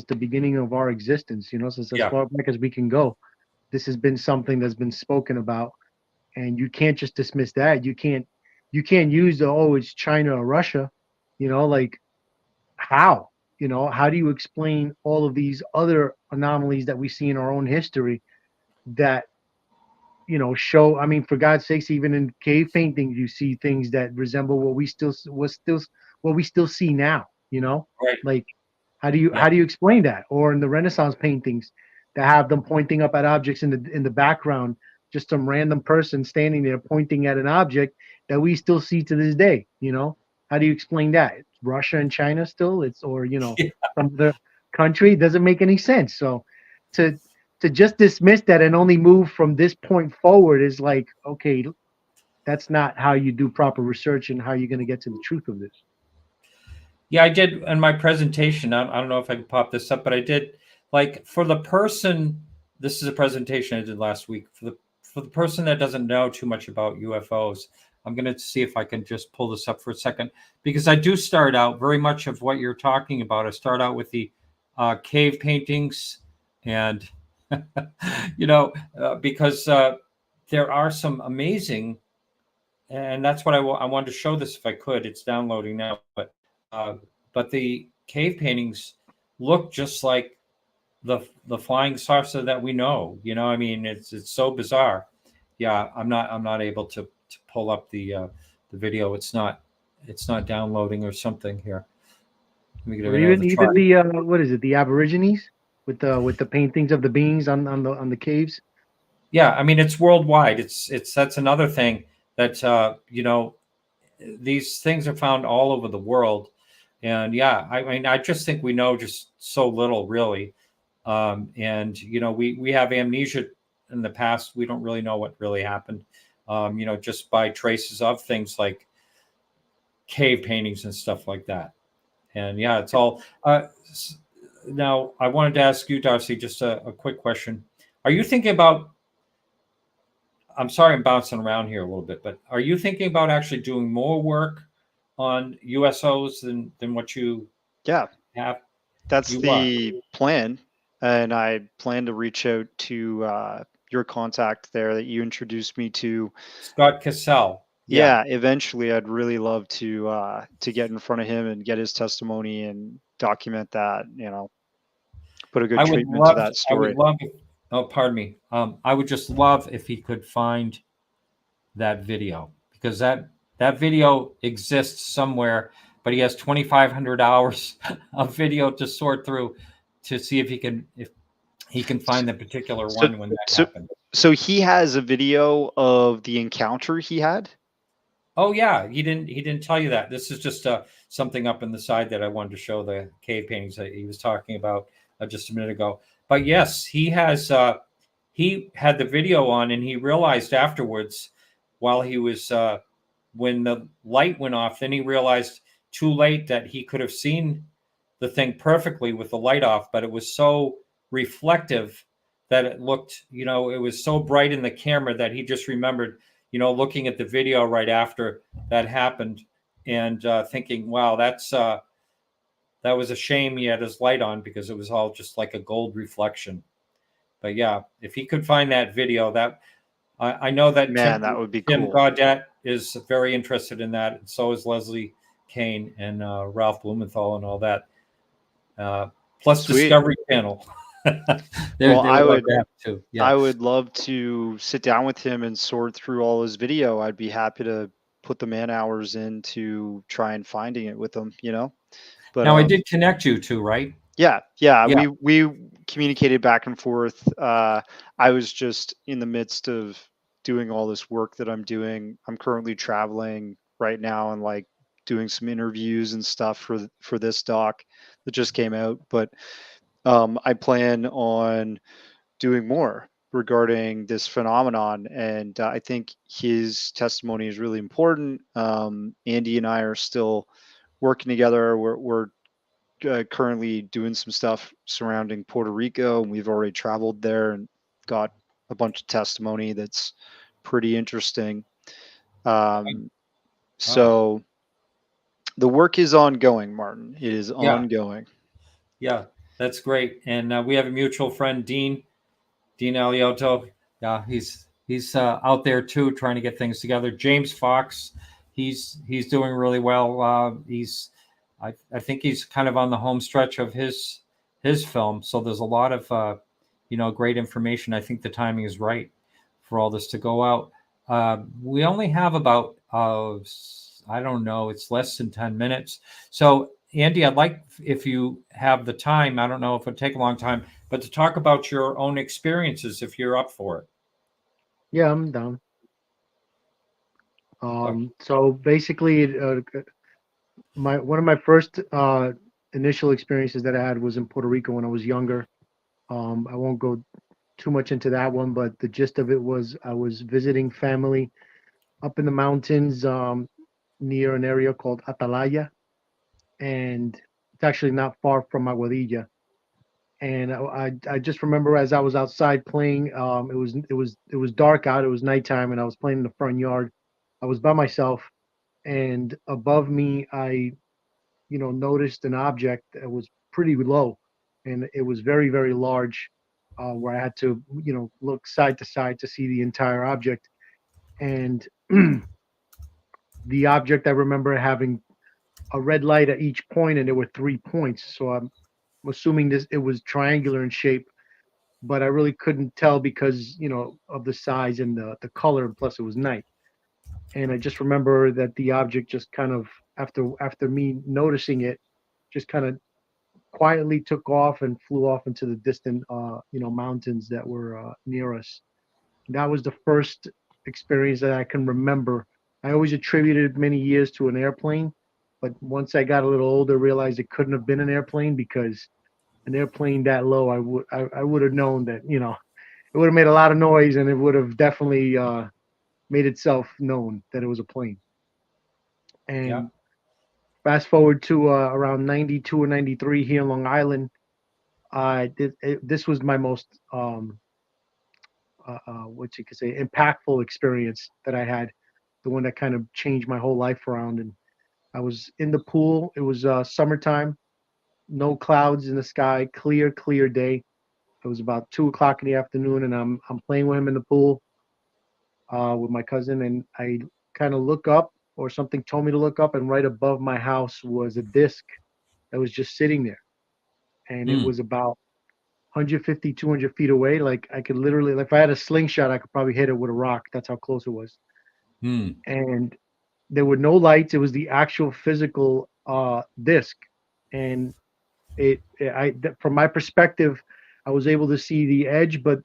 the beginning of our existence, you know, since as far back as we can go. This has been something that's been spoken about, and you can't just dismiss that. You can't use it's China or Russia, you know, like how do you explain all of these other anomalies that we see in our own history that, you know, show, I mean, for God's sakes, even in cave paintings, you see things that resemble what we still see now, you know, right. Like, how do you explain that? Or in the Renaissance paintings that have them pointing up at objects in the background, just some random person standing there pointing at an object that we still see to this day, you know, how do you explain that? It's Russia and China still, you know, some other country. It doesn't make any sense. So to just dismiss that and only move from this point forward is like, okay, that's not how you do proper research and how you're going to get to the truth of this. Yeah, I did in my presentation. I don't know if I can pop this up, but I did, like, for the person, this is a presentation I did last week, for the person that doesn't know too much about UFOs. I'm going to see if I can just pull this up for a second, because I do start out very much of what you're talking about. I start out with the cave paintings and you know, because there are some amazing, and that's what I wanted to show this if I could. It's downloading now, but the cave paintings look just like the flying saucer that we know. You know, I mean, it's so bizarre. Yeah, I'm not able to pull up the video. It's not downloading or something here. Let me get even the what is it? The Aborigines with the paintings of the beings on the caves. Yeah, I mean, it's worldwide. That's another thing that you know, these things are found all over the world, and yeah, I mean, I just think we know just so little, really, and you know, we have amnesia in the past. We don't really know what really happened, you know, just by traces of things like cave paintings and stuff like that, and yeah, it's all. Now, I wanted to ask you, Darcy, just a quick question. Are you thinking about, I'm sorry I'm bouncing around here a little bit, but are you thinking about actually doing more work on USOs than what you have? That's the plan. And I plan to reach out to your contact there that you introduced me to. Scott Cassell. Yeah, eventually I'd really love to get in front of him and get his testimony and document that, you know, put a good treatment to that story. Oh, pardon me. I would just love if he could find that video, because that video exists somewhere, but he has 2,500 hours of video to sort through to see if he can find the particular So, one when that so, happened. so he has a video of the encounter he had. Oh yeah, he didn't tell you that. This is just something up in the side that I wanted to show, the cave paintings that he was talking about just a minute ago. But yes, he has. He had the video on, and he realized afterwards, while he was when the light went off, then he realized too late that he could have seen the thing perfectly with the light off, but it was so reflective that it looked, it was so bright in the camera that he just remembered, looking at the video right after that happened and thinking, wow, that was a shame he had his light on, because it was all just like a gold reflection. But yeah, if he could find that video, that I know that Man, that would be Tim cool. Gaudette is very interested in that, and so is Leslie Kane and Ralph Blumenthal and all that. Plus Sweet. Discovery Channel. Well, I would too. Yeah. I would love to sit down with him and sort through all his video. I'd be happy to put the man hours in to try and finding it with him, But Now I did connect you two, right? Yeah. Yeah. We communicated back and forth. I was just in the midst of doing all this work that I'm doing. I'm currently traveling right now and like doing some interviews and stuff for this doc that just came out. But I plan on doing more regarding this phenomenon, and I think his testimony is really important. Andy and I are still working together. We're currently doing some stuff surrounding Puerto Rico, and we've already traveled there and got a bunch of testimony that's pretty interesting. So the work is ongoing, Martin. It is ongoing. Yeah, that's great. And we have a mutual friend, Dean Aliotto. Yeah, he's out there too, trying to get things together. James Fox, he's doing really well. I think he's kind of on the home stretch of his film. So there's a lot of great information. I think the timing is right for all this to go out. We only have about I don't know, it's less than 10 minutes. So Andy, I'd like, if you have the time, I don't know if it'll take a long time, but to talk about your own experiences, if you're up for it. Yeah, I'm down. So basically, one of my first initial experiences that I had was in Puerto Rico when I was younger. I won't go too much into that one, but the gist of it was I was visiting family up in the mountains near an area called Atalaya, and it's actually not far from Aguadilla. And I just remember as I was outside playing, it was dark out, it was nighttime, and I was playing in the front yard. I was by myself, and above me, I noticed an object that was pretty low, and it was very, very large, where I had to, look side to side to see the entire object. And the object, I remember having a red light at each point, and there were 3 points. So I'm assuming it was triangular in shape, but I really couldn't tell because, of the size and the color, and plus it was night. And I just remember that the object just kind of, after me noticing it, just kind of quietly took off and flew off into the distant, mountains that were near us. That was the first experience that I can remember. I always attributed many years to an airplane, but once I got a little older, realized it couldn't have been an airplane, because an airplane that low, I would have known that, it would have made a lot of noise, and it would have definitely made itself known that it was a plane. And fast forward to around 92 or 93 here in Long Island, this was my most what you could say, impactful experience that I had, the one that kind of changed my whole life around. And I was in the pool. It was summertime, no clouds in the sky, clear day. It was about 2 o'clock in the afternoon, and I'm playing with him in the pool with my cousin, and I kind of look up, or something told me to look up, and right above my house was a disc that was just sitting there, and it was about 150, 200 feet away. Like I could literally, if I had a slingshot, I could probably hit it with a rock. That's how close it was. And there were no lights. It was the actual physical disc. And from my perspective, I was able to see the edge, but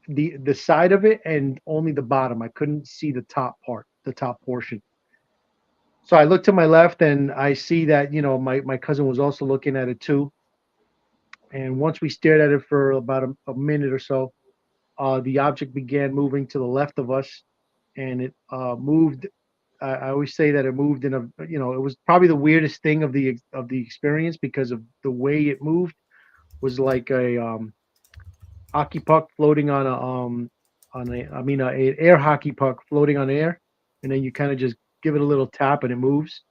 the side of it and only the bottom. I couldn't see the top part, the top portion. So I look to my left and I see that, my cousin was also looking at it too. And once we stared at it for about a minute or so, the object began moving to the left of us, and it moved. I always say that it moved in it was probably the weirdest thing of the experience, because of the way it moved. Was like a hockey puck floating on an air hockey puck floating on air, and then you kind of just give it a little tap and it moves.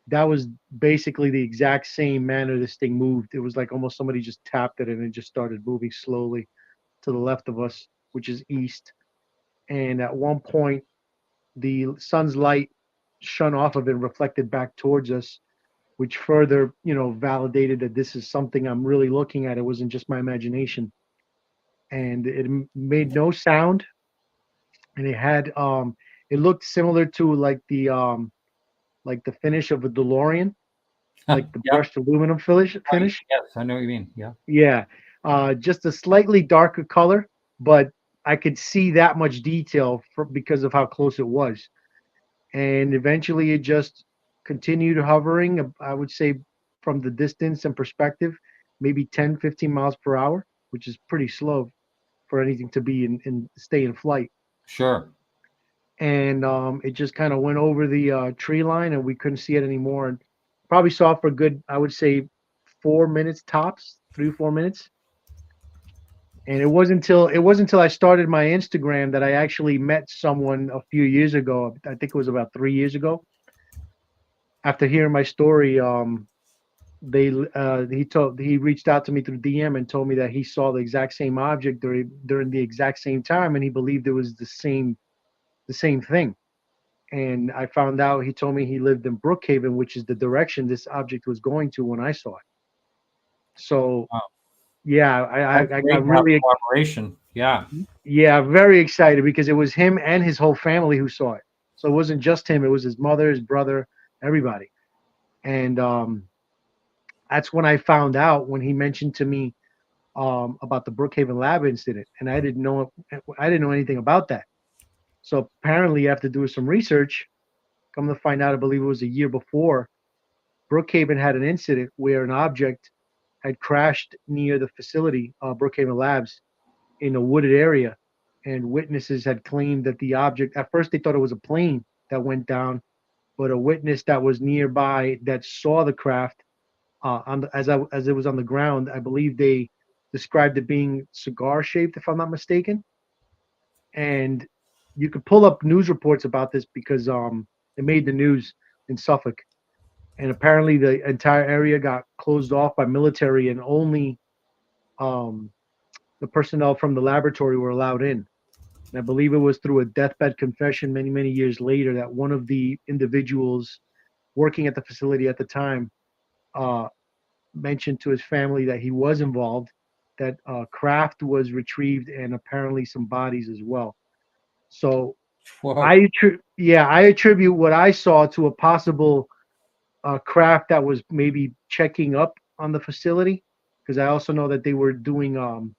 That was basically the exact same manner this thing moved. It was like almost somebody just tapped it and it just started moving slowly to the left of us, which is east. And at one point, the sun's light shone off of it and reflected back towards us, which further, validated that this is something I'm really looking at. It wasn't just my imagination. And it made no sound. And it had, it looked similar to like the finish of a DeLorean, like the brushed aluminum finish. Yes, I know what you mean. Yeah. Yeah. Just a slightly darker color, but I could see that much detail because of how close it was. And eventually it just continued hovering, I would say, from the distance and perspective, maybe 10, 15 miles per hour, which is pretty slow for anything to be stay in flight. Sure. And it just kind of went over the tree line, and we couldn't see it anymore. And probably saw it for a good, I would say, 4 minutes tops, 3-4 minutes. And it wasn't until I started my Instagram that I actually met someone a few years ago. I think it was about 3 years ago. After hearing my story, he reached out to me through DM and told me that he saw the exact same object during the exact same time, and he believed it was the same thing. And I found out, he told me he lived in Brookhaven, which is the direction this object was going to when I saw it. So, wow. Yeah, I got really cooperation. Yeah, very excited, because it was him and his whole family who saw it. So it wasn't just him; it was his mother, his brother, everybody. And that's when I found out, when he mentioned to me about the Brookhaven lab incident, and I didn't know anything about that. So apparently, after doing some research, come to find out, I believe it was a year before, Brookhaven had an incident where an object had crashed near the facility, Brookhaven Labs, in a wooded area, and witnesses had claimed that the object, at first they thought it was a plane that went down, but a witness that was nearby that saw the craft as it was on the ground, I believe they described it being cigar shaped, if I'm not mistaken. And you could pull up news reports about this, because it made the news in Suffolk. And apparently the entire area got closed off by military, and only the personnel from the laboratory were allowed in. And I believe it was through a deathbed confession many, many years later that one of the individuals working at the facility at the time mentioned to his family that he was involved, that craft was retrieved, and apparently some bodies as well. So I attribute what I saw to a possible craft that was maybe checking up on the facility, because I also know that they were doing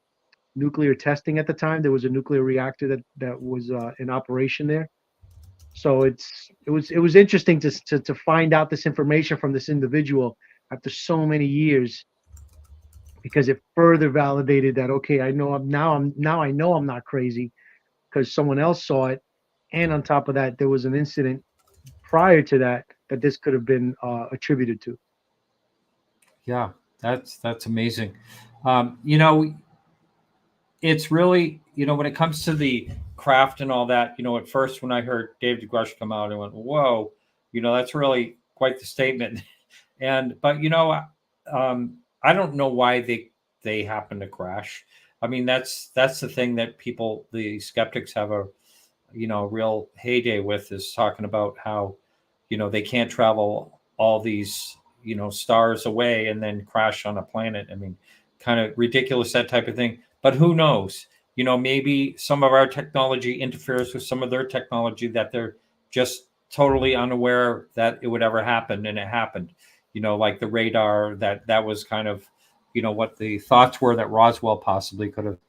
nuclear testing at the time. There was a nuclear reactor that was in operation there. So it was interesting to find out this information from this individual after so many years, because it further validated that, okay, I know I'm not crazy, because someone else saw it, and on top of that, there was an incident prior to that this could have been attributed to. Yeah, that's amazing. It's really, when it comes to the craft and all that, at first when I heard Dave DeGrush come out, I went, whoa, that's really quite the statement. But I don't know why they happen to crash. I mean, that's the thing that the skeptics have a real heyday with, is talking about how they can't travel all these stars away and then crash on a planet. I mean, kind of ridiculous, that type of thing. But who knows? Maybe some of our technology interferes with some of their technology that they're just totally unaware that it would ever happen, and it happened. Like the radar, that was kind of, what the thoughts were that Roswell possibly could have,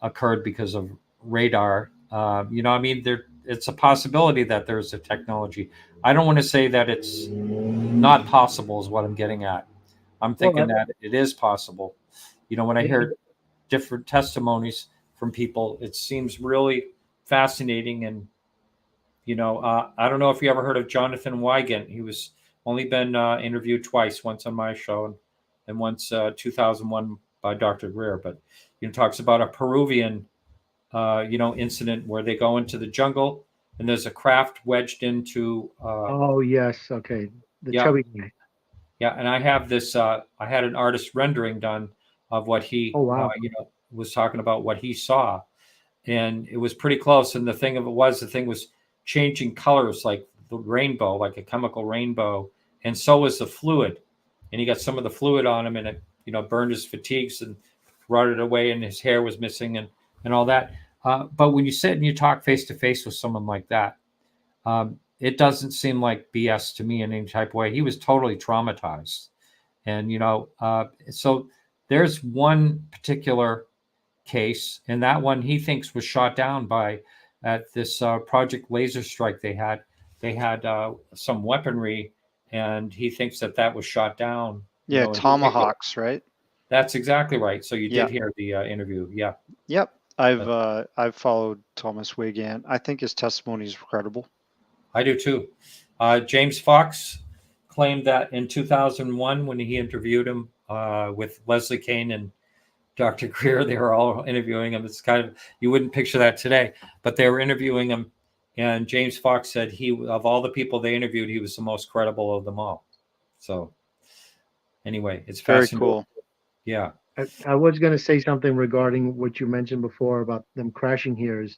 occurred because of radar. It's a possibility that there's a technology. I don't want to say that it's not possible is what I'm getting at. I'm thinking that it is possible. When I hear different testimonies from people, it seems really fascinating. And, I don't know if you ever heard of Jonathan Wygant. He was only been interviewed twice, once on my show and once 2001 by Dr. Greer. But, talks about a Peruvian, incident where they go into the jungle and there's a craft wedged into. Oh, yes. Okay. The yeah, chubby guy. Yeah. And I have this, I had an artist rendering done of what he, Oh, wow. was talking about what he saw. And it was pretty close. And the thing was changing colors like the rainbow, like a chemical rainbow. And so was the fluid. And he got some of the fluid on him, and it, burned his fatigues and rotted away, and his hair was missing and all that. But when you sit and you talk face to face with someone like that, it doesn't seem like BS to me in any type of way. He was totally traumatized. And, so there's one particular case, and that one he thinks was shot down at this Project Laser Strike they had. They had some weaponry, and he thinks that was shot down. Yeah, tomahawks, right? That's exactly right. So you did hear the interview. Yeah. Yep. I've followed Thomas Wygant. I think his testimony is credible. I do too. James Fox claimed that in 2001, when he interviewed him with Leslie Kane and Dr. Greer, they were all interviewing him. It's kind of, you wouldn't picture that today, but they were interviewing him. And James Fox said of all the people they interviewed, he was the most credible of them all. So anyway, it's very cool. Yeah. I was going to say something regarding what you mentioned before about them crashing here is,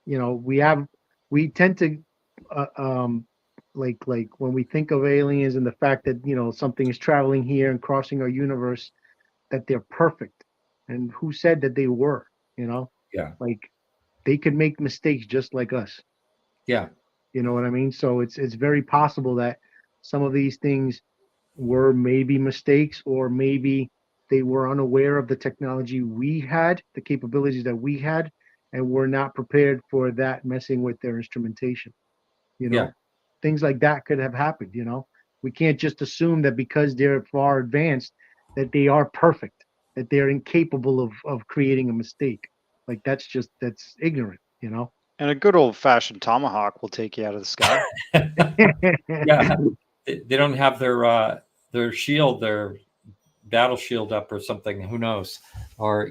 we tend to, like when we think of aliens and the fact that, something is traveling here and crossing our universe, that they're perfect. And who said that they were, Yeah. Like they could make mistakes just like us. Yeah. You know what I mean? So it's very possible that some of these things were maybe mistakes, or maybe they were unaware of the technology we had, the capabilities that we had, and were not prepared for that messing with their instrumentation. Things like that could have happened. We can't just assume that because they're far advanced that they are perfect, that they're incapable of creating a mistake. Like that's ignorant, And a good old fashioned tomahawk will take you out of the sky. Yeah. They don't have their shield, their battle shield up or something. Who knows? Or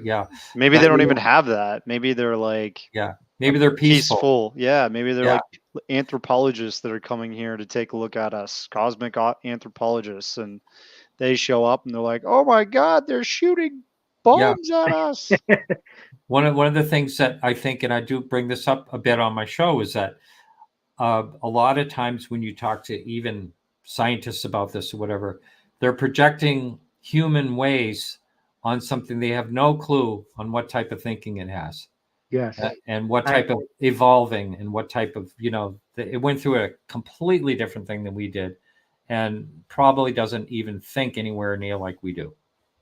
maybe they don't even have that. Maybe they're like, maybe they're peaceful. Yeah, maybe they're like anthropologists that are coming here to take a look at us, cosmic anthropologists, and they show up and they're like, "Oh my God, they're shooting bombs at us." One of the things that I think, and I do bring this up a bit on my show, is that a lot of times when you talk to even scientists about this or whatever, they're projecting human ways on something they have no clue on what type of thinking it has. Yes. And what type of evolving, and what type of, it went through a completely different thing than we did, and probably doesn't even think anywhere near like we do.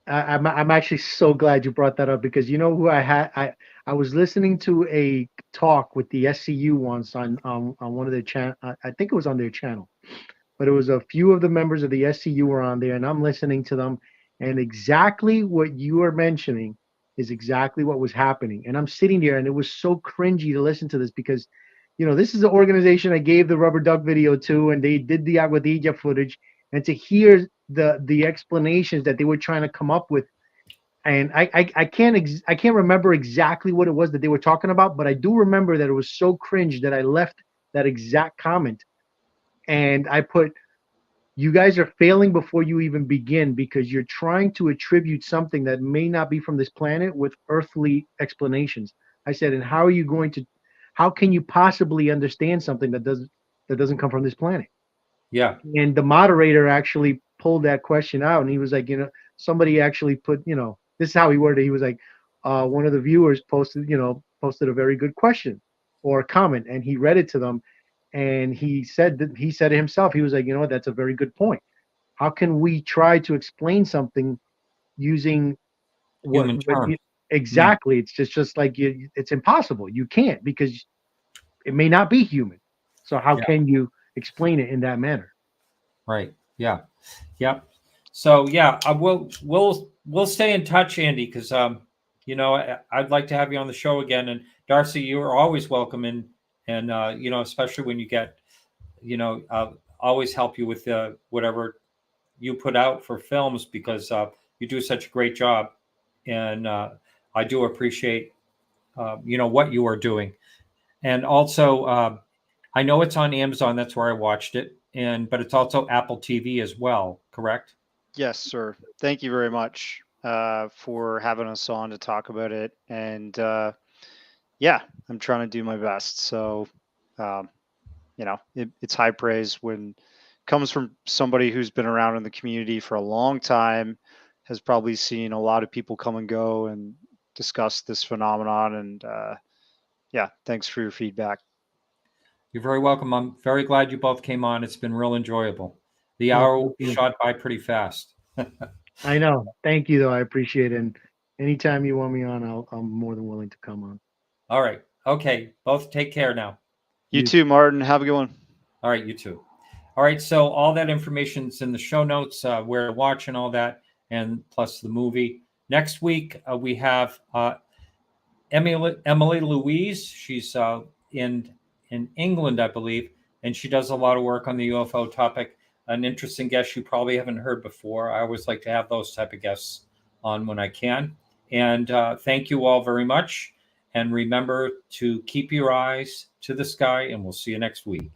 I'm actually so glad you brought that up, because you know who I was listening to a talk with the SCU once on one of their channel. I think it was on their channel, but it was a few of the members of the SCU were on there, and I'm listening to them, and exactly what you are mentioning is exactly what was happening. And I'm sitting there, and it was so cringy to listen to this, because this is the organization I gave the rubber duck video to, and they did the Aguadilla footage, and to hear the explanations that they were trying to come up with, and I can't remember exactly what it was that they were talking about, but I do remember that it was so cringe that I left that exact comment, and I put, "You guys are failing before you even begin, because you're trying to attribute something that may not be from this planet with earthly explanations." I said, "And how can you possibly understand something that doesn't come from this planet?" Yeah. And the moderator actually pulled that question out, and he was like, somebody actually put, this is how he worded it. He was like, one of the viewers posted a very good question or a comment, and he read it to them, and he said it himself. He was like, that's a very good point. How can we try to explain something using Human terms. Exactly? It's just like it's impossible. You can't, because it may not be human. So how can you explain it in that manner? Right. Yeah. Yep. So yeah, we'll stay in touch, Andy, because I'd like to have you on the show again. And Darcy, you are always welcome, and especially when you get, always help you with whatever you put out for films, because you do such a great job, and I do appreciate what you are doing. And also, I know it's on Amazon. That's where I watched it, but it's also Apple TV as well. Correct? Yes, sir. Thank you very much for having us on to talk about it. And I'm trying to do my best. So, it's high praise when it comes from somebody who's been around in the community for a long time, has probably seen a lot of people come and go and discuss this phenomenon. And thanks for your feedback. You're very welcome. I'm very glad you both came on. It's been real enjoyable. The hour shot by pretty fast. I know. Thank you, though. I appreciate it. And anytime you want me on, I'm more than willing to come on. All right. Okay. Both take care now. You too, Martin. Have a good one. All right. You too. All right. So all that information's in the show notes, where to watch and all that, and plus the movie. Next week, we have Emily Louise. She's in England, I believe, and she does a lot of work on the UFO topic. An interesting guest you probably haven't heard before. I always like to have those type of guests on when I can. And thank you all very much. And remember to keep your eyes to the sky, and we'll see you next week.